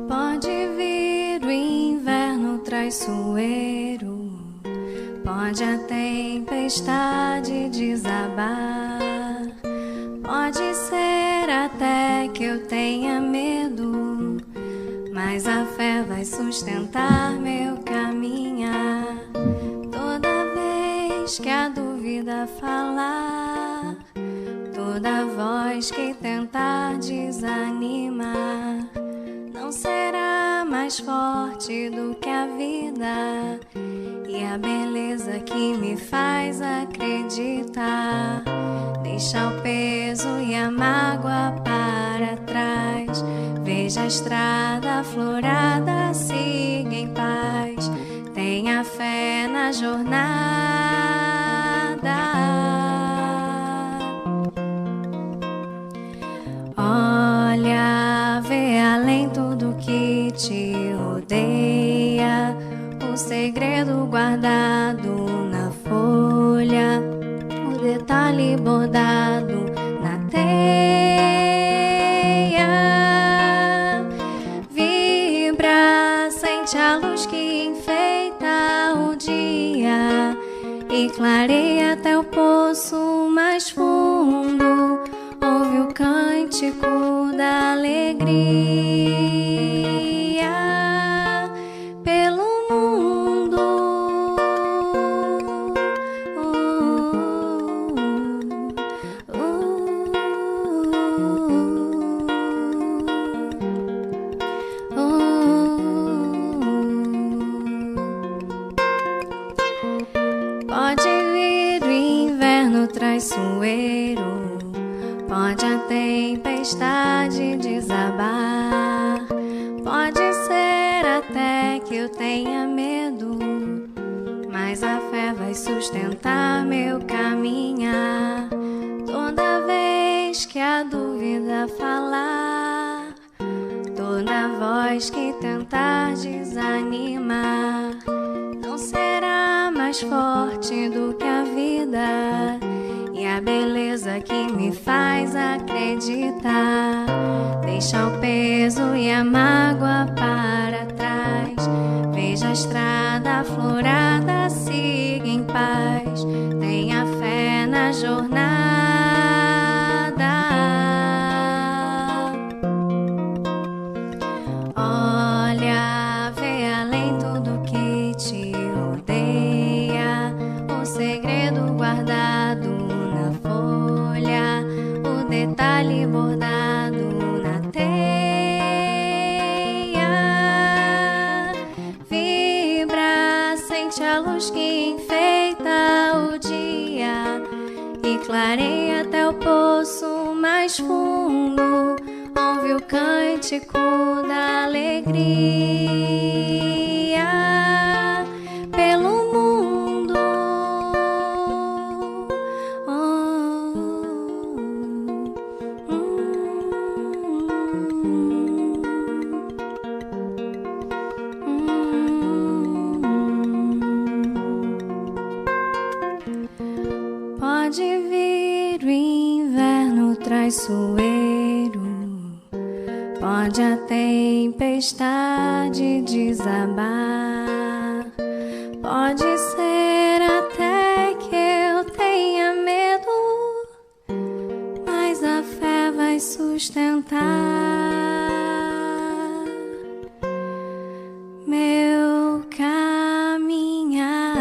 Pode vir o inverno traiçoeiro, pode a tempestade desabar, pode ser até que eu tenha medo, mas a fé vai sustentar meu caminhar. Toda vez que a dúvida falar, toda voz que tentar desanimar, não será mais forte do que a vida e a beleza que me faz acreditar. Deixa o peso e a mágoa para trás, veja a estrada aflorada, siga em paz, tenha fé na jornada. Olha, vê além tudo que te rodeia, o segredo guardado na folha, o detalhe bordado na teia. Vibra, sente a luz que enfeita o dia e clareia até o poço mais fundo. Ouve o cântico da alegria pelo mundo. Pode vir o inverno traiçoeiro, pode a tempestade desabar, pode ser até que eu tenha medo, mas a fé vai sustentar meu caminhar. Toda vez que a dúvida falar, toda voz que tentar desanimar, não será mais forte do que a vida e a beleza que me faz acreditar. Deixa o peso e a mágoa para trás, veja a estrada aflorada, siga em paz, tenha fé na jornada. Olha, vê além tudo que te rodeia, o segredo guardado na folha, o detalhe bordado na teia. Vibra, sente a luz que enfeita o dia e clareia até o poço mais fundo. Ouve o cântico da alegria pelo mundo. Pode vir o inverno traiçoeiro, pode a tempestade desabar, pode ser até que eu tenha medo, mas a fé vai sustentar meu caminhar.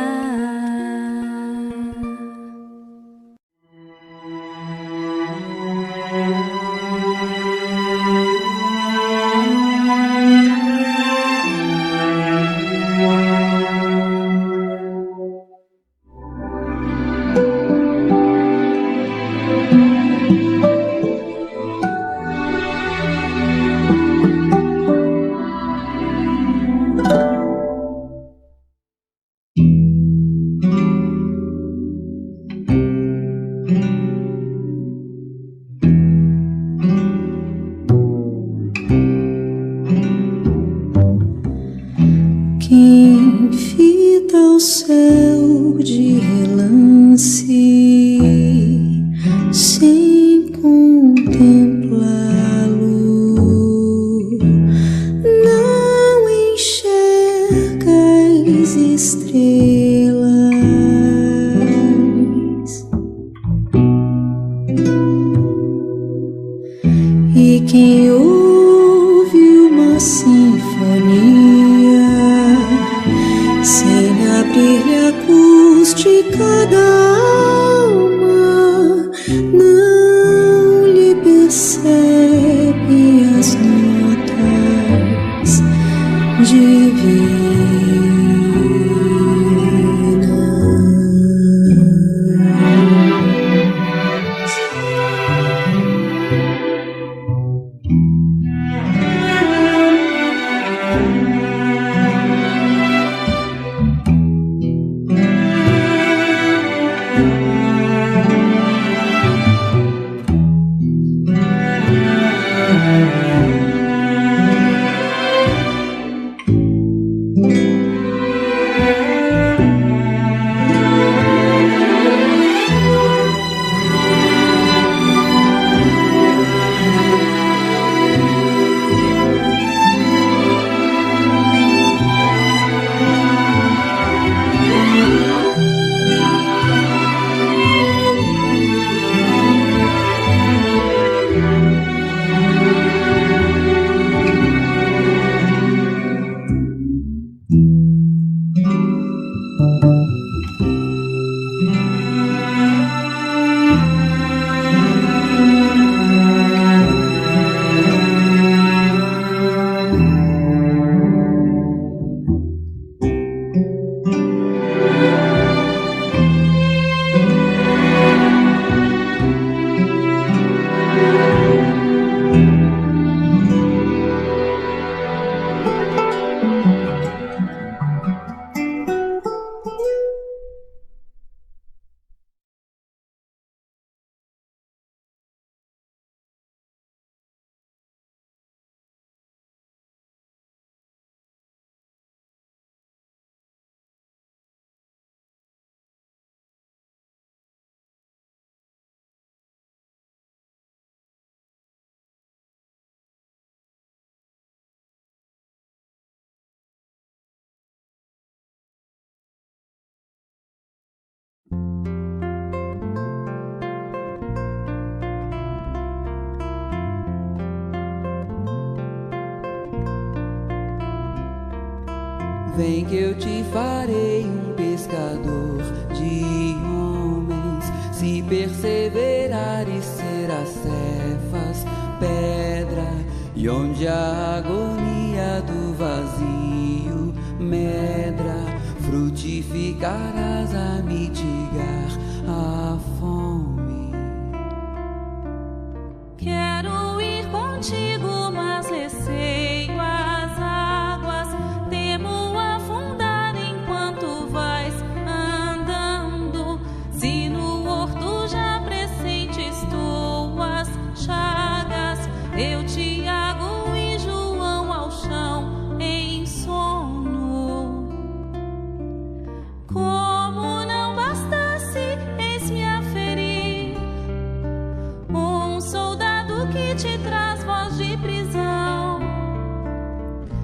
Vem que eu te farei um pescador de homens. Se perseverares, serás cefas, pedra, e onde a agonia do vazio medra, frutificarás a mitigar a fome. Quero ir contigo, mas receio as águas, temo afundar enquanto vais andando. Se no horto já presentes tuas chagas, eu, Tiago e João ao chão em sono. Como não bastasse, eis-me a ferir um soldado que te traz voz de prisão.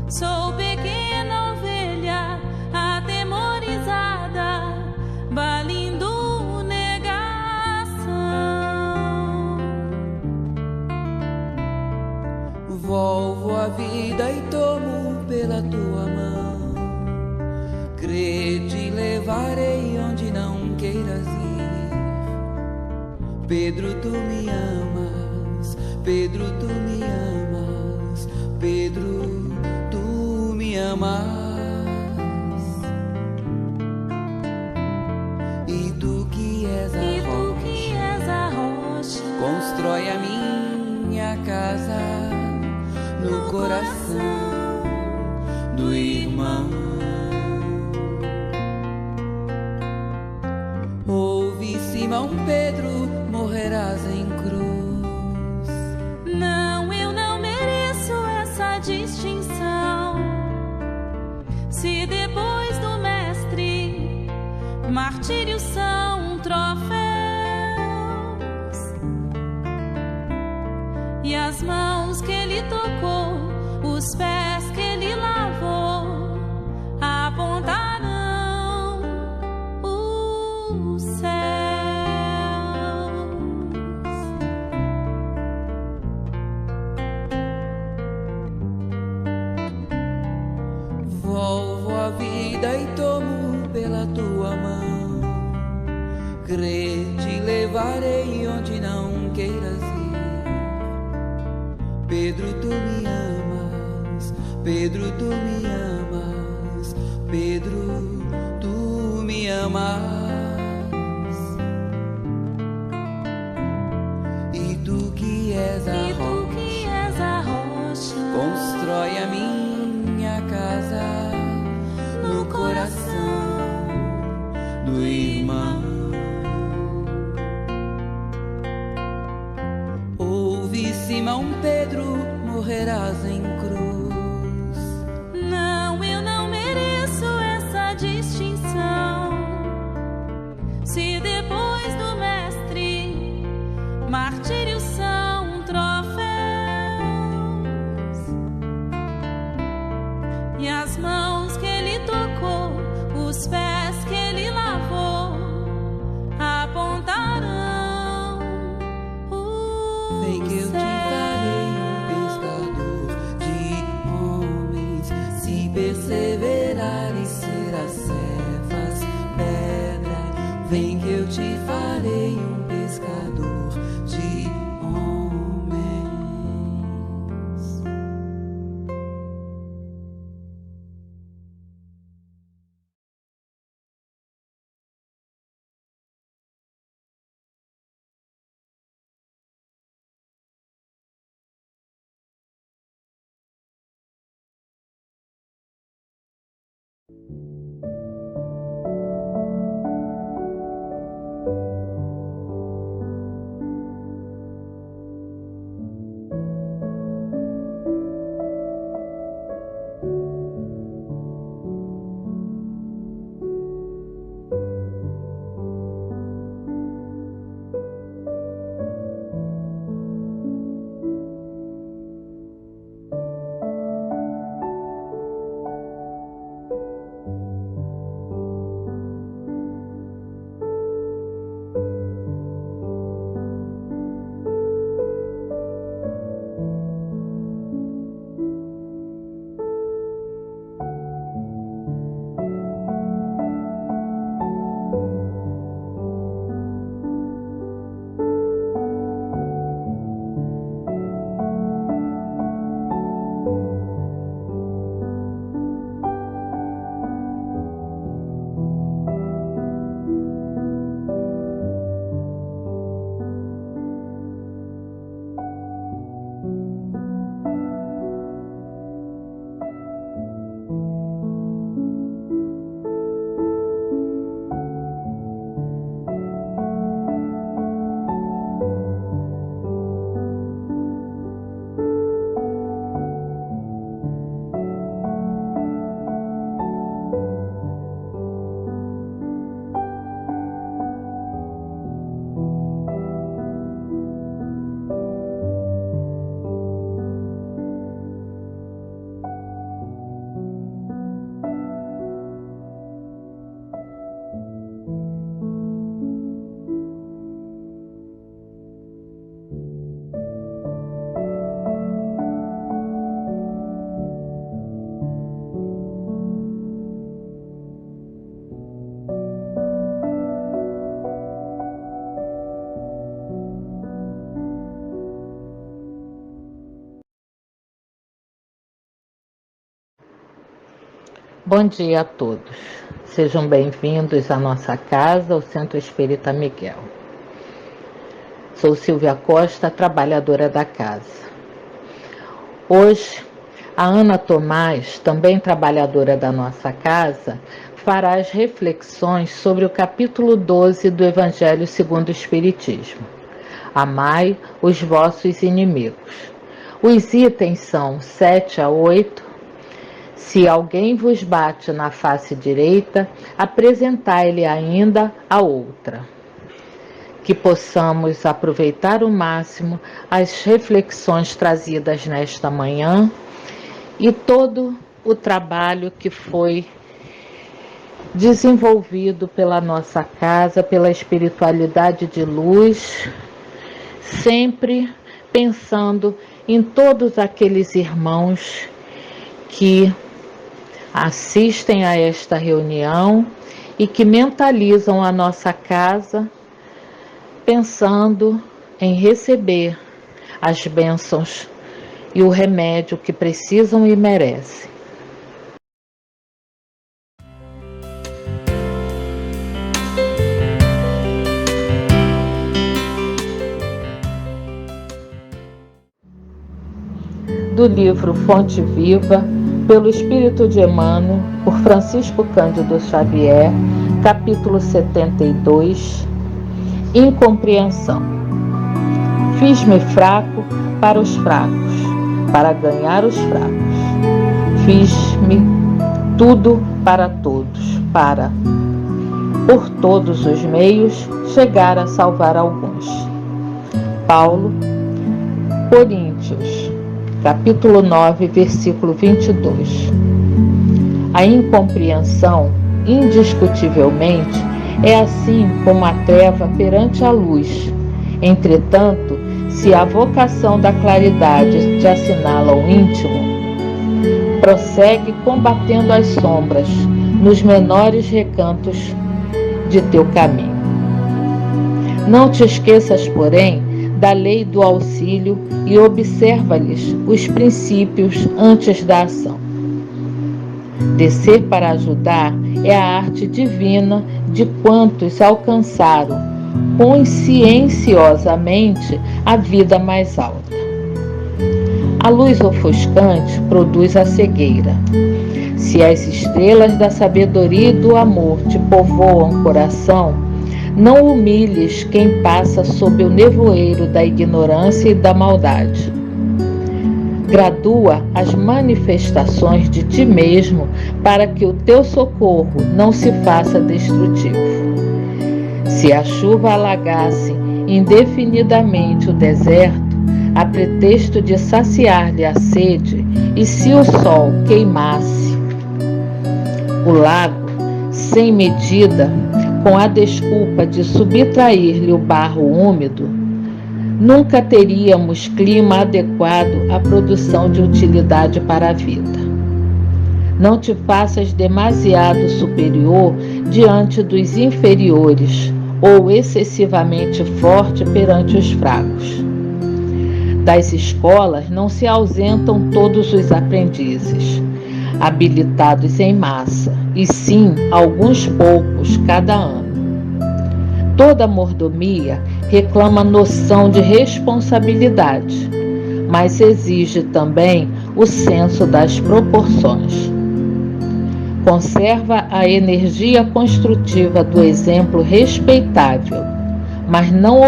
Sou pequena ovelha atemorizada, balindo negação. Volvo a vida e tomo pela tua mão. Crê, te levarei onde não queiras ir. Pedro, tu me amas. Pedro, tu me amas. Pedro, tu me amas. E tu que és a rocha, constrói a minha casa no coração do irmão. Ouve, Simão Pedro, morrerás em cruz. Não, eu não mereço essa distinção. Se depois do mestre martírios são troféus, e as mãos que ele tocou, os pés que ele lavou, apontarão os céus. Volvo a vida e tomo pela tua mão. Crê, te levarei onde não queiras ir. Pedro, tu me amas. Pedro, tu me amas. Pedro, tu me amas. E tu que és a rocha, constrói a minha casa no coração do irmão. Ouve, Simão Pedro, morrerás em cruz. Não, eu não mereço essa distinção. Se depois do mestre martírios são troféus, e as mãos que ele tocou, os pés que ele lavou, apontarão os Vem que eu te farei um pescador de homens. Se perseverares, serás cefas, pedra. Vem que eu te farei um pescador de homens. Bom dia a todos. Sejam bem-vindos à nossa casa, o Centro Espírita Miguel. Sou Silvia Costa, trabalhadora da casa. Hoje, a Ana Tomás, também trabalhadora da nossa casa, fará as reflexões sobre o capítulo 12 do Evangelho segundo o Espiritismo. Amai os vossos inimigos. Os itens são 7 a 8. Se alguém vos bate na face direita, apresentai-lhe ainda a outra. Que possamos aproveitar ao máximo as reflexões trazidas nesta manhã e todo o trabalho que foi desenvolvido pela nossa casa, pela espiritualidade de luz, sempre pensando em todos aqueles irmãos que assistem a esta reunião e que mentalizam a nossa casa pensando em receber as bênçãos e o remédio que precisam e merecem. Do livro Fonte Viva, pelo Espírito de Emmanuel, por Francisco Cândido Xavier, capítulo 72, Incompreensão. Fiz-me fraco para os fracos, para ganhar os fracos. Fiz-me tudo para todos, para, por todos os meios, chegar a salvar alguns. Paulo, Coríntios, capítulo 9, versículo 22. A incompreensão, indiscutivelmente, é assim como a treva perante a luz. Entretanto, se a vocação da claridade te assinala o íntimo, prossegue combatendo as sombras nos menores recantos de teu caminho. Não te esqueças, porém, da lei do auxílio e observa-lhes os princípios antes da ação. Descer para ajudar é a arte divina de quantos alcançaram conscienciosamente a vida mais alta. A luz ofuscante produz a cegueira. Se as estrelas da sabedoria e do amor te povoam o coração, não humilhes quem passa sob o nevoeiro da ignorância e da maldade. Gradua as manifestações de ti mesmo para que o teu socorro não se faça destrutivo. Se a chuva alagasse indefinidamente o deserto, a pretexto de saciar-lhe a sede, e se o sol queimasse o lago sem medida, com a desculpa de subtrair-lhe o barro úmido, nunca teríamos clima adequado à produção de utilidade para a vida. Não te faças demasiado superior diante dos inferiores ou excessivamente forte perante os fracos. Das escolas não se ausentam todos os aprendizes, habilitados em massa, e sim alguns poucos cada ano. Toda mordomia reclama noção de responsabilidade, mas exige também o senso das proporções. Conserva a energia construtiva do exemplo respeitável, mas não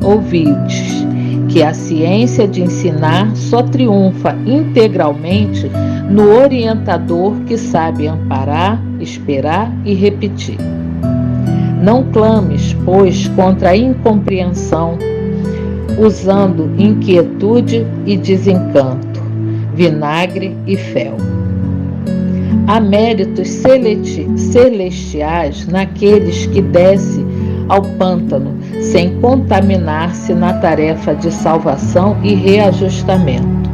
ouvides que a ciência de ensinar só triunfa integralmente no orientador que sabe amparar, esperar e repetir. Não clames, pois, contra a incompreensão, usando inquietude e desencanto, vinagre e fel. Há méritos celestiais naqueles que descem ao pântano sem contaminar-se na tarefa de salvação e reajustamento.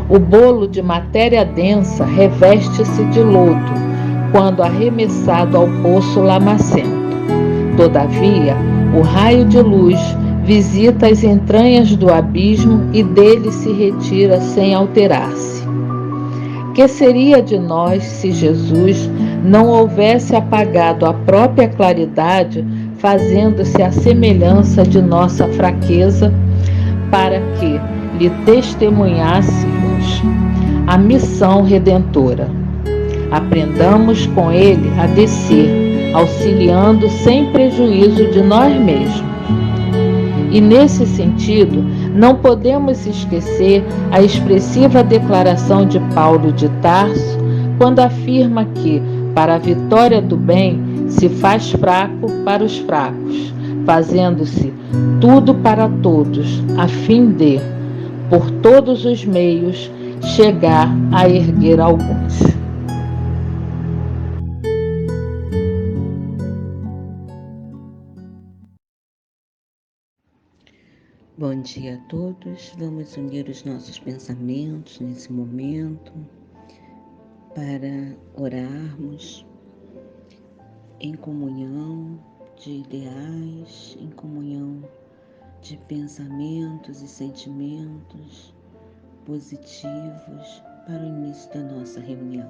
O bolo de matéria densa reveste-se de lodo quando arremessado ao poço lamacento. Todavia, o raio de luz visita as entranhas do abismo e dele se retira sem alterar-se. Que seria de nós se Jesus não houvesse apagado a própria claridade, fazendo-se a semelhança de nossa fraqueza, para que lhe testemunhássemos a missão redentora? Aprendamos com ele a descer, auxiliando sem prejuízo de nós mesmos. E nesse sentido, não podemos esquecer a expressiva declaração de Paulo de Tarso, quando afirma que, para a vitória do bem, se faz fraco para os fracos, fazendo-se tudo para todos, a fim de, por todos os meios, chegar a erguer alguns. Bom dia a todos. Vamos unir os nossos pensamentos nesse momento para orarmos em comunhão de ideais, em comunhão de pensamentos e sentimentos positivos para o início da nossa reunião.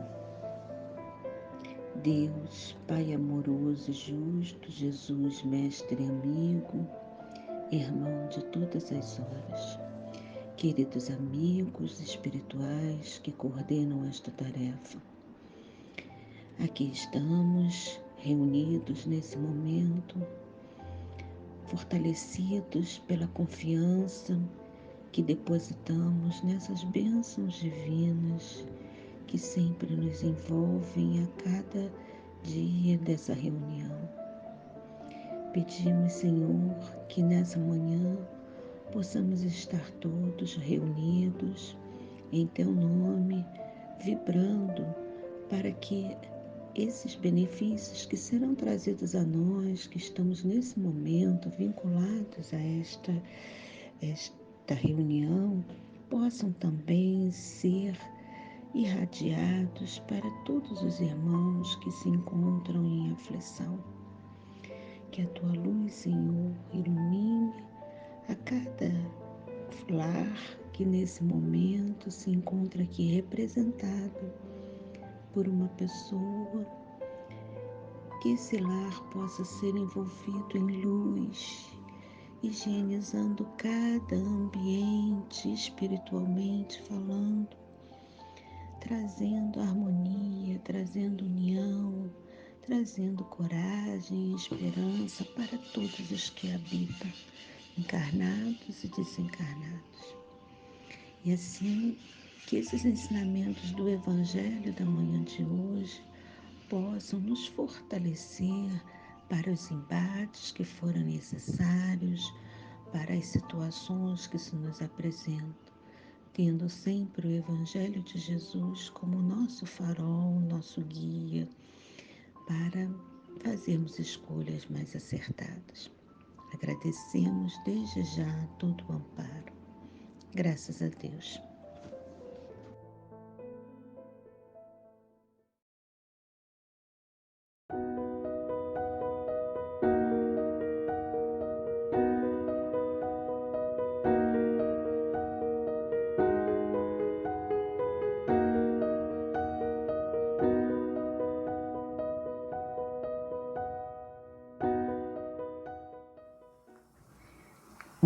Deus, Pai amoroso e justo, Jesus, mestre e amigo, irmão de todas as horas, queridos amigos espirituais que coordenam esta tarefa. Aqui estamos, reunidos nesse momento, fortalecidos pela confiança que depositamos nessas bênçãos divinas que sempre nos envolvem a cada dia dessa reunião. Pedimos, Senhor, que nessa manhã possamos estar todos reunidos em Teu nome, vibrando para que esses benefícios que serão trazidos a nós, que estamos nesse momento vinculados a esta reunião, possam também ser irradiados para todos os irmãos que se encontram em aflição. Que a Tua luz, Senhor, ilumine a cada lar que nesse momento se encontra aqui representado por uma pessoa, que esse lar possa ser envolvido em luz, higienizando cada ambiente espiritualmente falando, trazendo harmonia, trazendo união, trazendo coragem e esperança para todos os que habitam, encarnados e desencarnados. E assim, que esses ensinamentos do Evangelho da manhã de hoje possam nos fortalecer para os embates que forem necessários, para as situações que se nos apresentam, tendo sempre o Evangelho de Jesus como nosso farol, nosso guia, para fazermos escolhas mais acertadas. Agradecemos desde já todo o amparo. Graças a Deus.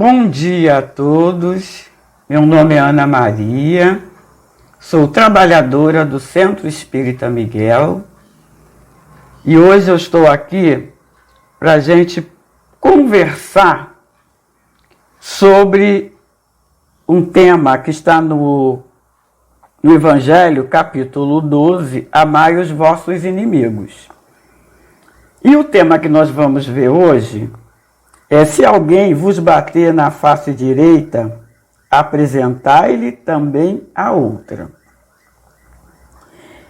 Bom dia a todos, meu nome é Ana Maria, sou trabalhadora do Centro Espírita Miguel e hoje eu estou aqui para a gente conversar sobre um tema que está no Evangelho, capítulo 12, Amai os vossos inimigos. E o tema que nós vamos ver hoje é: se alguém vos bater na face direita, apresentai-lhe também a outra.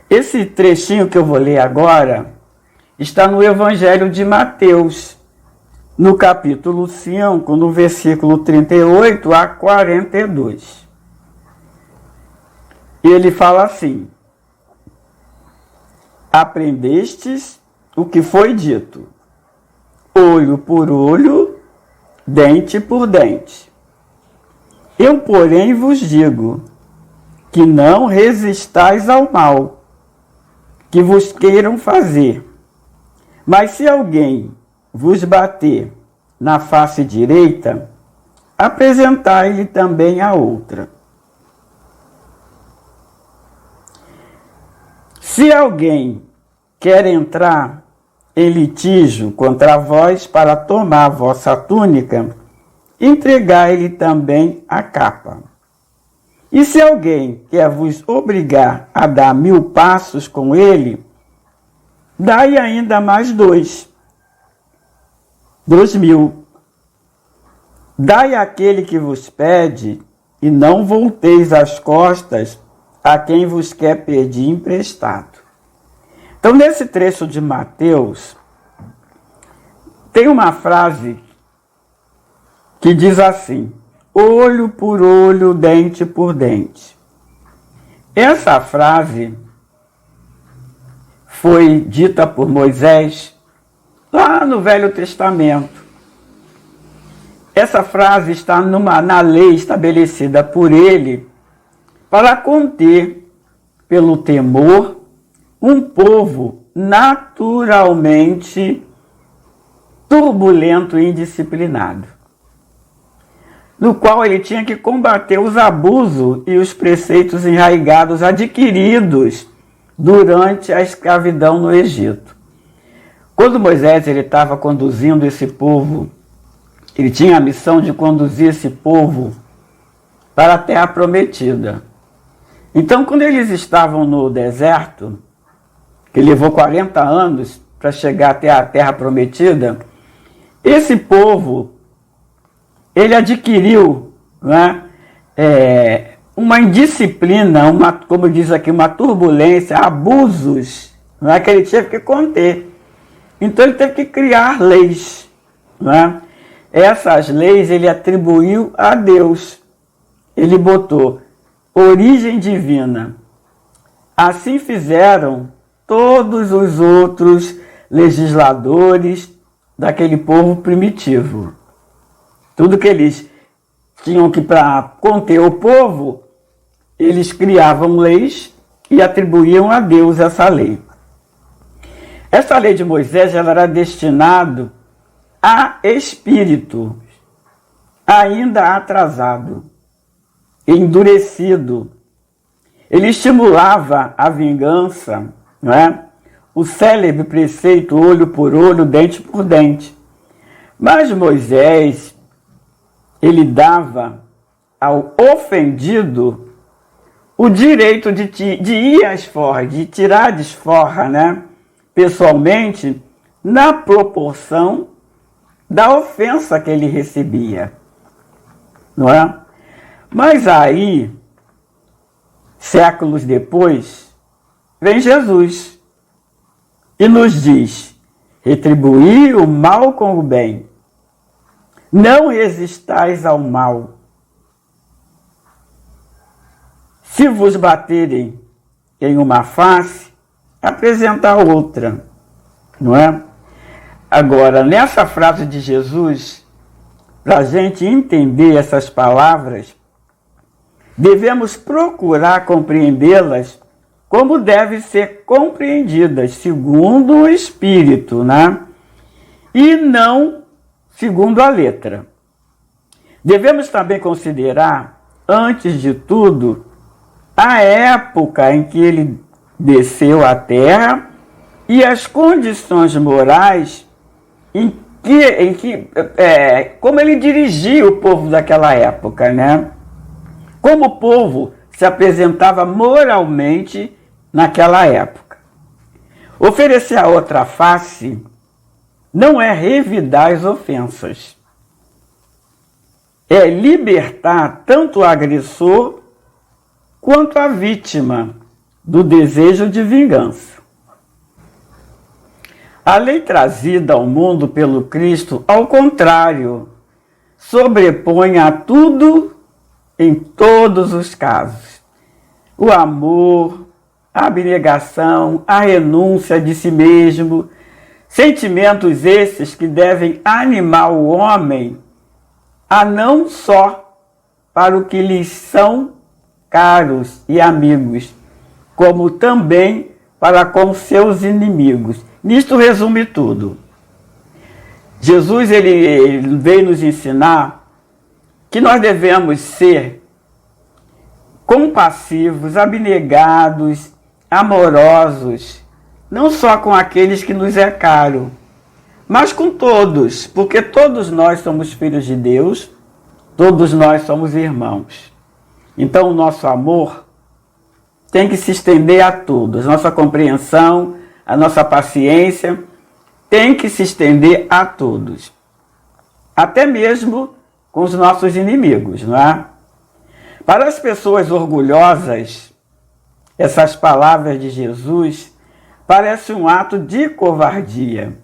Esse trechinho que eu vou ler agora está no Evangelho de Mateus, no capítulo 5, no versículo 38 a 42. E ele fala assim: aprendestes o que foi dito, olho por olho, dente por dente. Eu, porém, vos digo que que não resistais ao mal, que vos queiram fazer. Mas se alguém vos bater na face direita, apresentai-lhe também a outra. Se alguém quer entrar em litígio contra vós para tomar a vossa túnica, entregai-lhe também a capa. E se alguém quer vos obrigar a dar 1000 passos com ele, dai ainda mais 2000. Dai àquele que vos pede, e não volteis as costas a quem vos quer pedir emprestado. Então, nesse trecho de Mateus, tem uma frase que diz assim: olho por olho, dente por dente. Essa frase foi dita por Moisés lá no Velho Testamento. Essa frase está na lei estabelecida por ele para conter, pelo temor, um povo naturalmente turbulento e indisciplinado, no qual ele tinha que combater os abusos e os preceitos enraigados adquiridos durante a escravidão no Egito. Quando Moisés estava conduzindo esse povo, ele tinha a missão de conduzir esse povo para a terra prometida. Então, quando eles estavam no deserto, que levou 40 anos para chegar até a terra prometida, esse povo, ele adquiriu, né, uma indisciplina, como diz aqui, uma turbulência, abusos, né, que ele teve que conter. Então ele teve que criar leis, né? Essas leis ele atribuiu a Deus. Ele botou origem divina. Assim fizeram todos os outros legisladores daquele povo primitivo. Tudo que eles tinham que, para conter o povo, eles criavam leis e atribuíam a Deus essa lei. Essa lei de Moisés ela era destinada a espírito ainda atrasado, endurecido. Ele estimulava a vingança, não é? O célebre preceito olho por olho, dente por dente. Mas Moisés, ele dava ao ofendido o direito de ir à esforra, de tirar a desforra, né? Pessoalmente, na proporção da ofensa que ele recebia, não é? Mas aí, séculos depois, vem Jesus e nos diz: retribuí o mal com o bem, não resistais ao mal. Se vos baterem em uma face, apresentar outra, não é? Agora, nessa frase de Jesus, para a gente entender essas palavras, devemos procurar compreendê-las como devem ser compreendidas, segundo o Espírito, né? E não segundo a letra. Devemos também considerar, antes de tudo, a época em que ele desceu à terra e as condições morais como ele dirigia o povo daquela época, né? Como o povo se apresentava moralmente naquela época. Oferecer a outra face não é revidar as ofensas. É libertar tanto o agressor quanto a vítima do desejo de vingança. A lei trazida ao mundo pelo Cristo, ao contrário, sobrepõe a tudo em todos os casos. O amor, a abnegação, a renúncia de si mesmo, sentimentos esses que devem animar o homem a não só para o que lhes são caros e amigos, como também para com seus inimigos. Nisto resume tudo. Jesus ele veio nos ensinar que nós devemos ser compassivos, abnegados, amorosos, não só com aqueles que nos é caro, mas com todos, porque todos nós somos filhos de Deus, todos nós somos irmãos. Então o nosso amor tem que se estender a todos, nossa compreensão, a nossa paciência tem que se estender a todos, até mesmo com os nossos inimigos, não é? Para as pessoas orgulhosas, essas palavras de Jesus parecem um ato de covardia,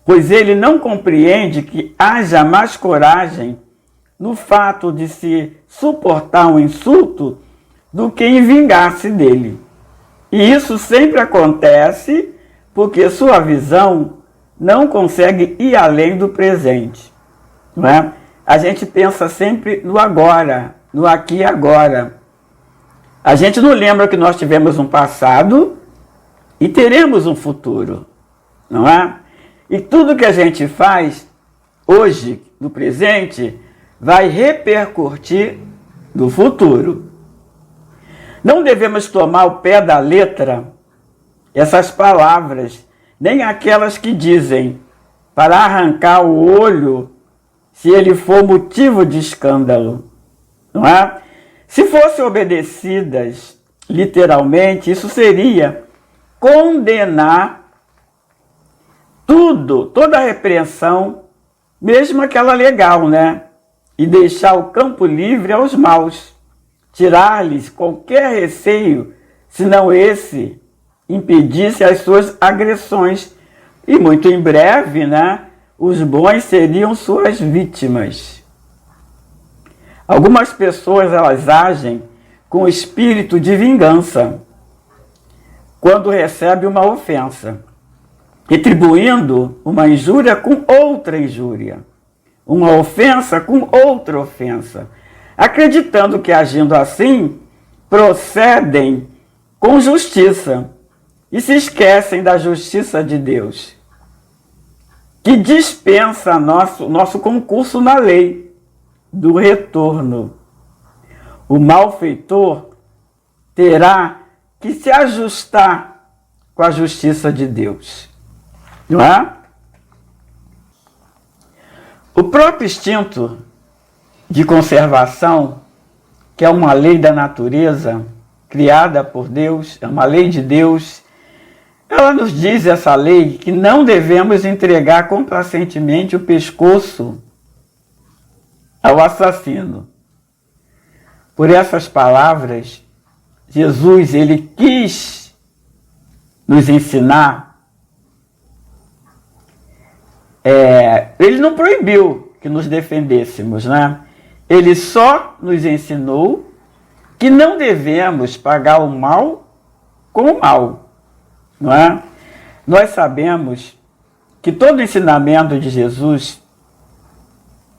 pois ele não compreende que haja mais coragem no fato de se suportar um insulto do que em vingar-se dele. E isso sempre acontece porque sua visão não consegue ir além do presente, não é? A gente pensa sempre no agora, no aqui e agora. A gente não lembra que nós tivemos um passado e teremos um futuro, não é? E tudo que a gente faz hoje, no presente, vai repercutir no futuro. Não devemos tomar ao pé da letra essas palavras, nem aquelas que dizem para arrancar o olho se ele for motivo de escândalo, não é? Se fossem obedecidas literalmente, isso seria condenar tudo, toda a repreensão, mesmo aquela legal, né? E deixar o campo livre aos maus, tirar-lhes qualquer receio, senão esse impedisse as suas agressões. E muito em breve, né? Os bons seriam suas vítimas. Algumas pessoas, elas agem com espírito de vingança quando recebem uma ofensa, retribuindo uma injúria com outra injúria, uma ofensa com outra ofensa, acreditando que agindo assim, procedem com justiça e se esquecem da justiça de Deus, que dispensa nosso concurso na lei do retorno. O malfeitor terá que se ajustar com a justiça de Deus, não é? O próprio instinto de conservação, que é uma lei da natureza, criada por Deus, é uma lei de Deus, ela nos diz, essa lei, que não devemos entregar complacentemente o pescoço ao assassino. Por essas palavras, Jesus, ele quis nos ensinar, ele não proibiu que nos defendêssemos, né? Ele só nos ensinou que não devemos pagar o mal com o mal, não é? Nós sabemos que todo o ensinamento de Jesus,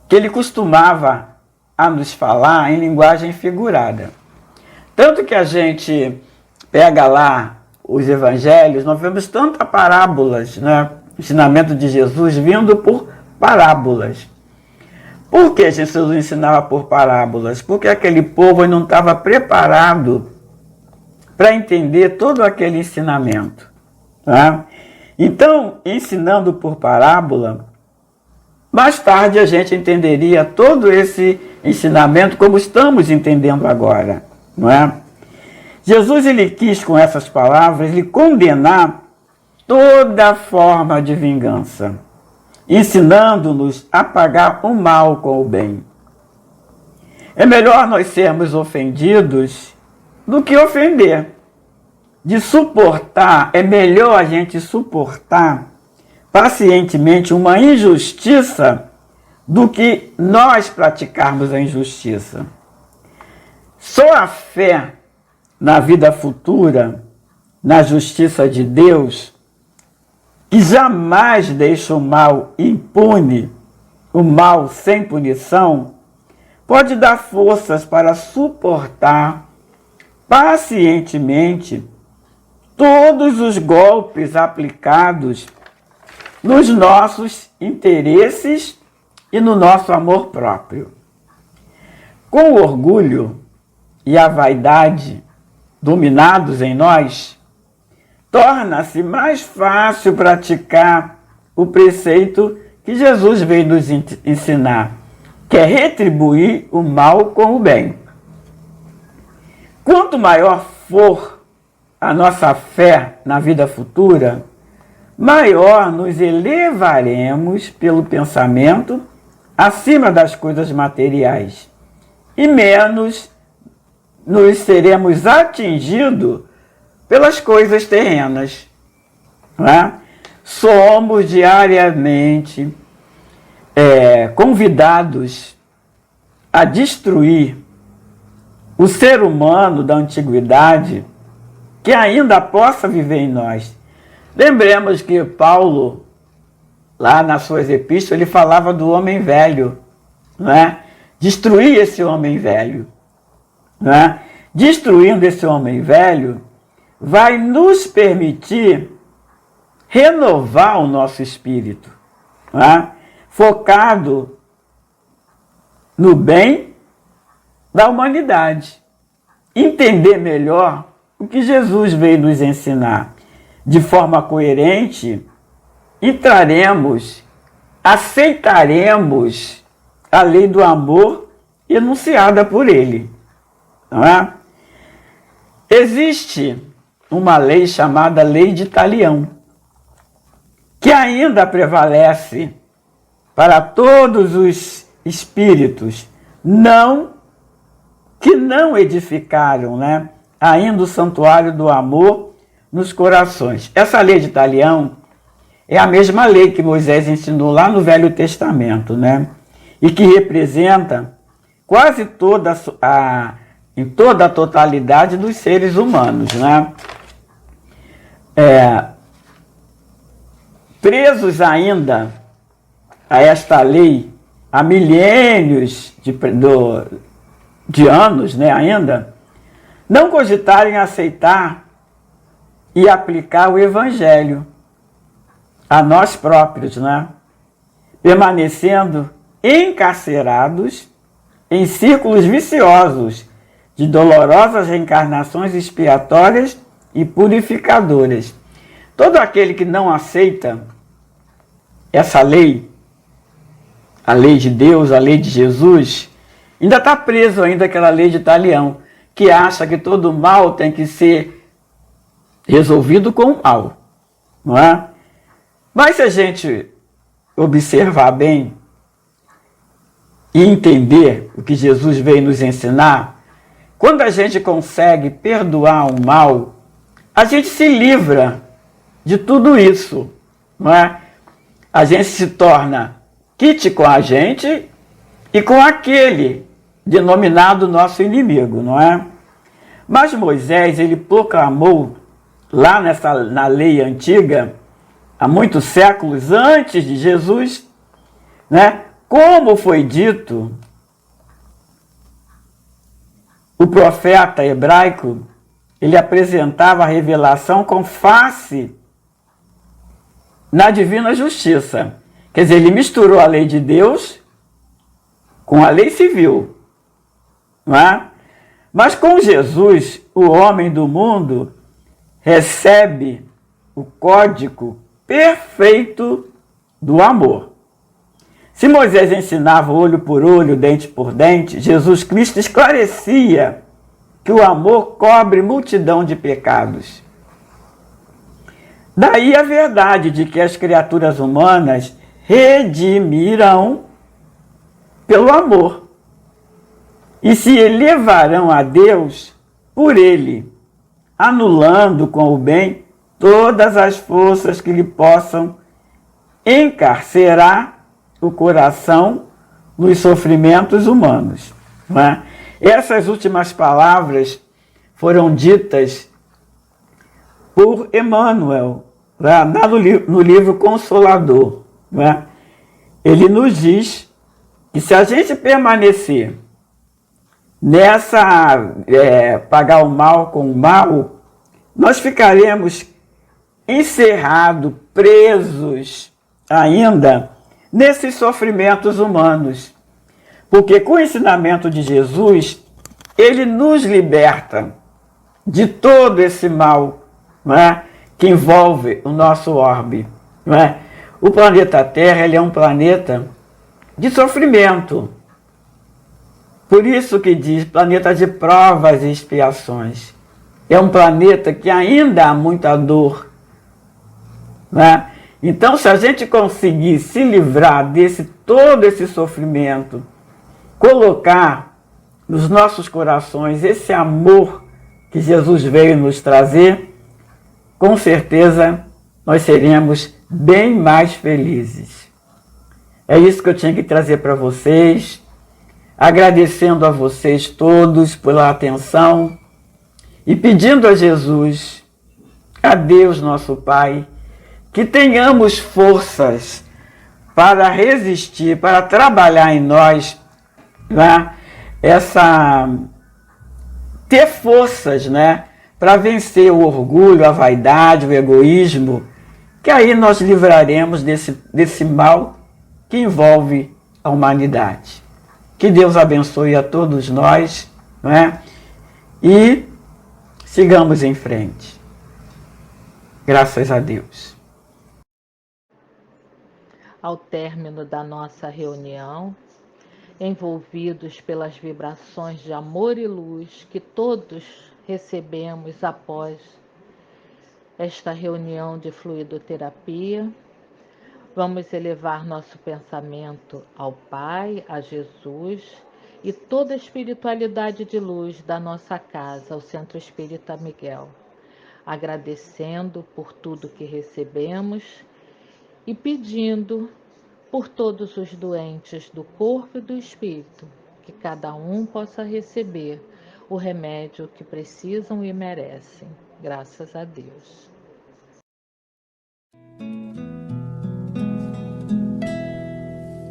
que ele costumava a nos falar em linguagem figurada. Tanto que a gente pega lá os evangelhos, nós vemos tantas parábolas, né? O ensinamento de Jesus vindo por parábolas. Por que Jesus ensinava por parábolas? Porque aquele povo não estava preparado para entender todo aquele ensinamento, tá? Então, ensinando por parábola, mais tarde a gente entenderia todo esse ensinamento como estamos entendendo agora, não é? Jesus, ele quis com essas palavras ele condenar toda forma de vingança, ensinando-nos a pagar o mal com o bem. É melhor nós sermos ofendidos do que ofender. De suportar, é melhor a gente suportar pacientemente uma injustiça do que nós praticarmos a injustiça. Só a fé na vida futura, na justiça de Deus, que jamais deixa o mal impune, o mal sem punição, pode dar forças para suportar pacientemente todos os golpes aplicados nos nossos interesses e no nosso amor próprio. Com o orgulho e a vaidade dominados em nós, torna-se mais fácil praticar o preceito que Jesus veio nos ensinar, que é retribuir o mal com o bem. Quanto maior for a nossa fé na vida futura, maior nos elevaremos pelo pensamento acima das coisas materiais e menos nos seremos atingidos pelas coisas terrenas. Não é? Somos diariamente convidados a destruir o ser humano da antiguidade que ainda possa viver em nós. Lembremos que Paulo, lá nas suas epístolas, ele falava do homem velho, não é? Destruir esse homem velho. Não é? Destruindo esse homem velho, vai nos permitir renovar o nosso espírito, não é? Focado no bem da humanidade. Entender melhor o que Jesus veio nos ensinar. De forma coerente, aceitaremos a lei do amor enunciada por ele. Não é? Existe uma lei chamada Lei de Talião, que ainda prevalece para todos os espíritos que não edificaram, né, ainda o santuário do amor nos corações. Essa lei de Talião é a mesma lei que Moisés ensinou lá no Velho Testamento, né, e que representa quase em toda a totalidade dos seres humanos, né? Presos ainda a esta lei há milênios de anos, né, ainda, não cogitarem aceitar e aplicar o Evangelho a nós próprios, né? Permanecendo encarcerados em círculos viciosos de dolorosas reencarnações expiatórias e purificadoras. Todo aquele que não aceita essa lei, a lei de Deus, a lei de Jesus, ainda está preso ainda àquela lei de Talião, que acha que todo mal tem que ser resolvido com o mal, não é? Mas se a gente observar bem e entender o que Jesus veio nos ensinar, quando a gente consegue perdoar o mal, a gente se livra de tudo isso, não é? A gente se torna quite com a gente e com aquele denominado nosso inimigo, não é? Mas Moisés, ele proclamou lá na lei antiga, há muitos séculos antes de Jesus, né? Como foi dito, o profeta hebraico, ele apresentava a revelação com face na divina justiça. Quer dizer, ele misturou a lei de Deus com a lei civil, não é? Mas com Jesus, o homem do mundo recebe o código perfeito do amor. Se Moisés ensinava olho por olho, dente por dente, Jesus Cristo esclarecia que o amor cobre multidão de pecados. Daí a verdade de que as criaturas humanas redimirão pelo amor e se elevarão a Deus por ele, anulando com o bem todas as forças que lhe possam encarcerar o coração nos sofrimentos humanos. Não é? Essas últimas palavras foram ditas por Emmanuel, lá no livro Consolador. Não é? Ele nos diz que se a gente permanecer nessa pagar o mal com o mal, nós ficaremos encerrados, presos ainda nesses sofrimentos humanos. Porque com o ensinamento de Jesus, ele nos liberta de todo esse mal, não é, que envolve o nosso orbe. Não é? O planeta Terra, ele é um planeta de sofrimento. Por isso que diz planeta de provas e expiações. É um planeta que ainda há muita dor. Não é? Então, se a gente conseguir se livrar todo esse sofrimento, colocar nos nossos corações esse amor que Jesus veio nos trazer, com certeza nós seremos bem mais felizes. É isso que eu tinha que trazer para vocês, agradecendo a vocês todos pela atenção e pedindo a Jesus, a Deus nosso Pai, que tenhamos forças para resistir, para trabalhar em nós, né, ter forças, né, para vencer o orgulho, a vaidade, o egoísmo, que aí nós livraremos desse mal que envolve a humanidade. Que Deus abençoe a todos nós, né, e sigamos em frente. Graças a Deus. Ao término da nossa reunião, envolvidos pelas vibrações de amor e luz que todos recebemos após esta reunião de fluidoterapia, vamos elevar nosso pensamento ao Pai, a Jesus e toda a espiritualidade de luz da nossa casa, ao Centro Espírita Miguel, agradecendo por tudo que recebemos e pedindo por todos os doentes do corpo e do espírito, que cada um possa receber o remédio que precisam e merecem. Graças a Deus.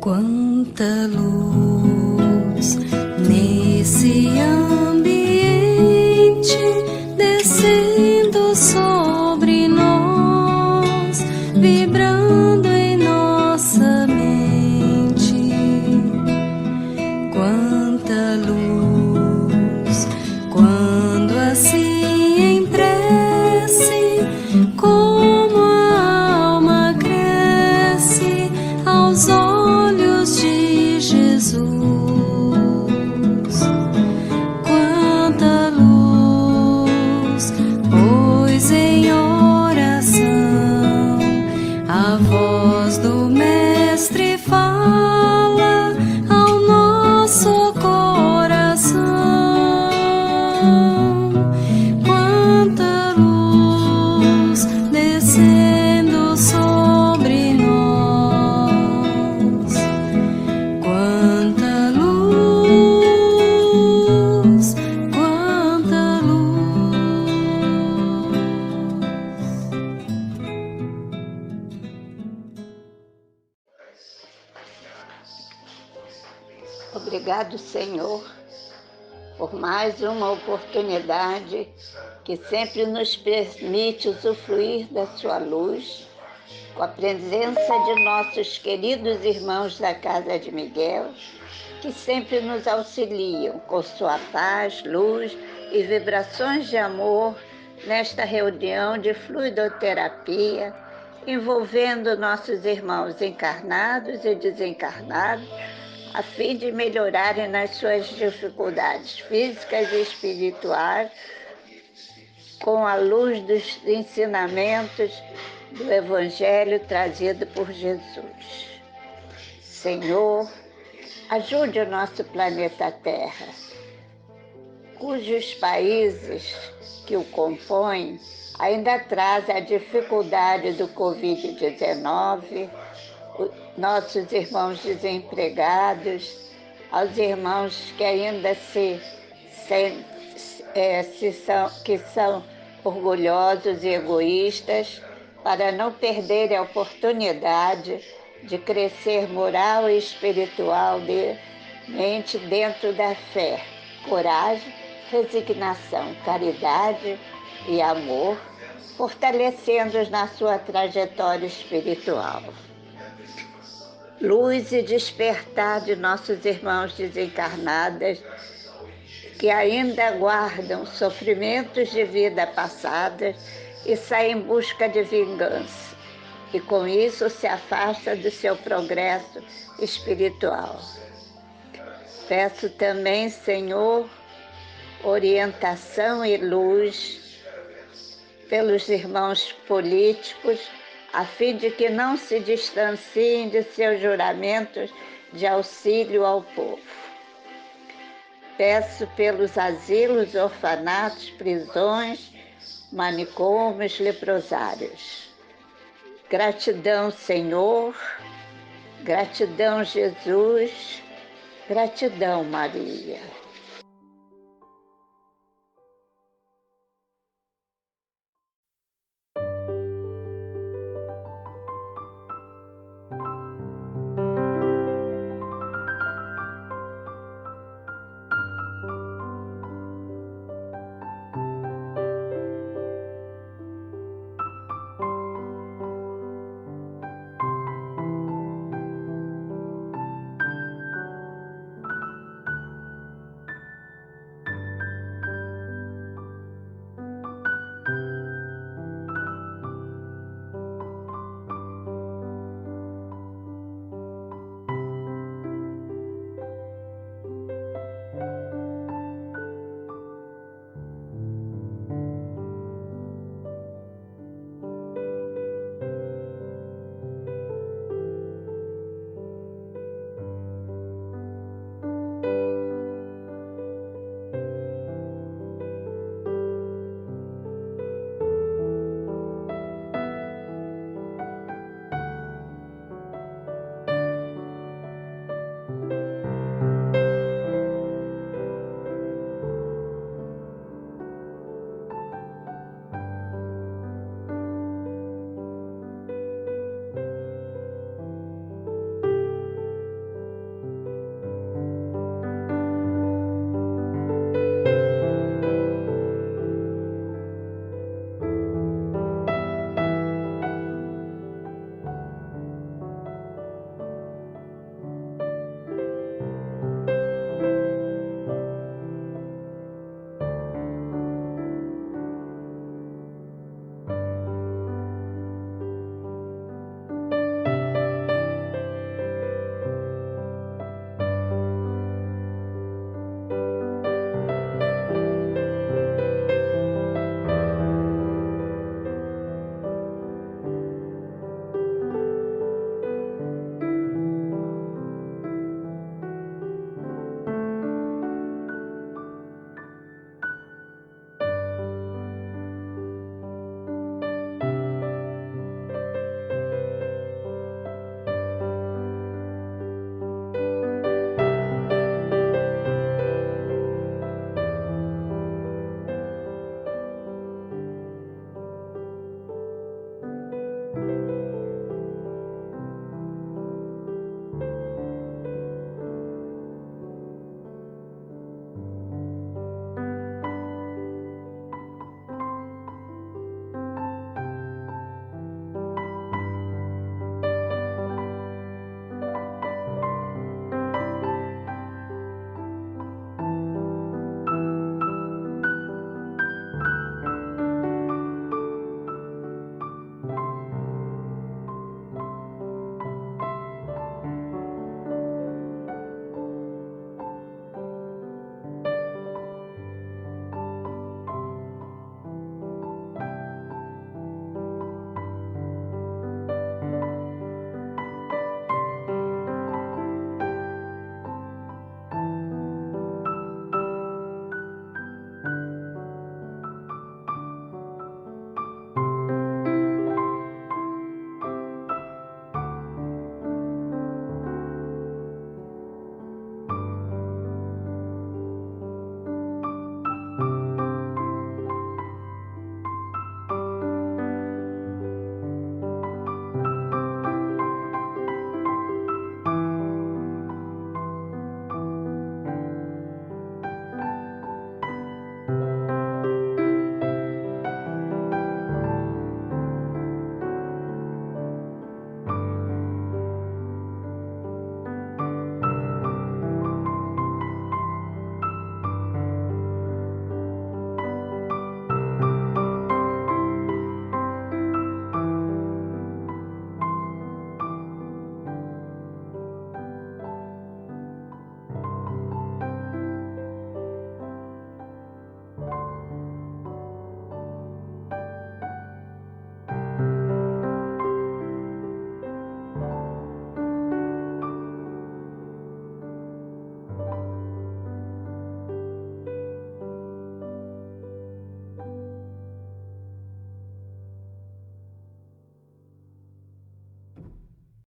Quanta luz nesse ambiente, descendo sobre nós, vibrando em nossa mente. Quanta luz, quando assim em prece, como a alma cresce aos olhos de Jesus. Quanta luz, pois em oração a voz do Mestre fala ao nosso coração. Quanta luz descendo sobre nós. Quanta luz, quanta luz. Obrigado, Senhor, por mais uma oportunidade que sempre nos permite usufruir da sua luz, com a presença de nossos queridos irmãos da Casa de Miguel, que sempre nos auxiliam com sua paz, luz e vibrações de amor nesta reunião de fluidoterapia, envolvendo nossos irmãos encarnados e desencarnados, a fim de melhorarem nas suas dificuldades físicas e espirituais, com a luz dos ensinamentos do Evangelho trazido por Jesus. Senhor, ajude o nosso planeta Terra, cujos países que o compõem ainda trazem a dificuldade do Covid-19, nossos irmãos desempregados, aos irmãos que ainda que são orgulhosos e egoístas, para não perderem a oportunidade de crescer moral e espiritualmente dentro da fé, coragem, resignação, caridade e amor, fortalecendo-os na sua trajetória espiritual. Luz e despertar de nossos irmãos desencarnados que ainda guardam sofrimentos de vida passada e saem em busca de vingança, e com isso se afasta do seu progresso espiritual. Peço também, Senhor, orientação e luz pelos irmãos políticos, a fim de que não se distanciem de seus juramentos de auxílio ao povo. Peço pelos asilos, orfanatos, prisões, manicômios, leprosários. Gratidão, Senhor, gratidão, Jesus, gratidão, Maria.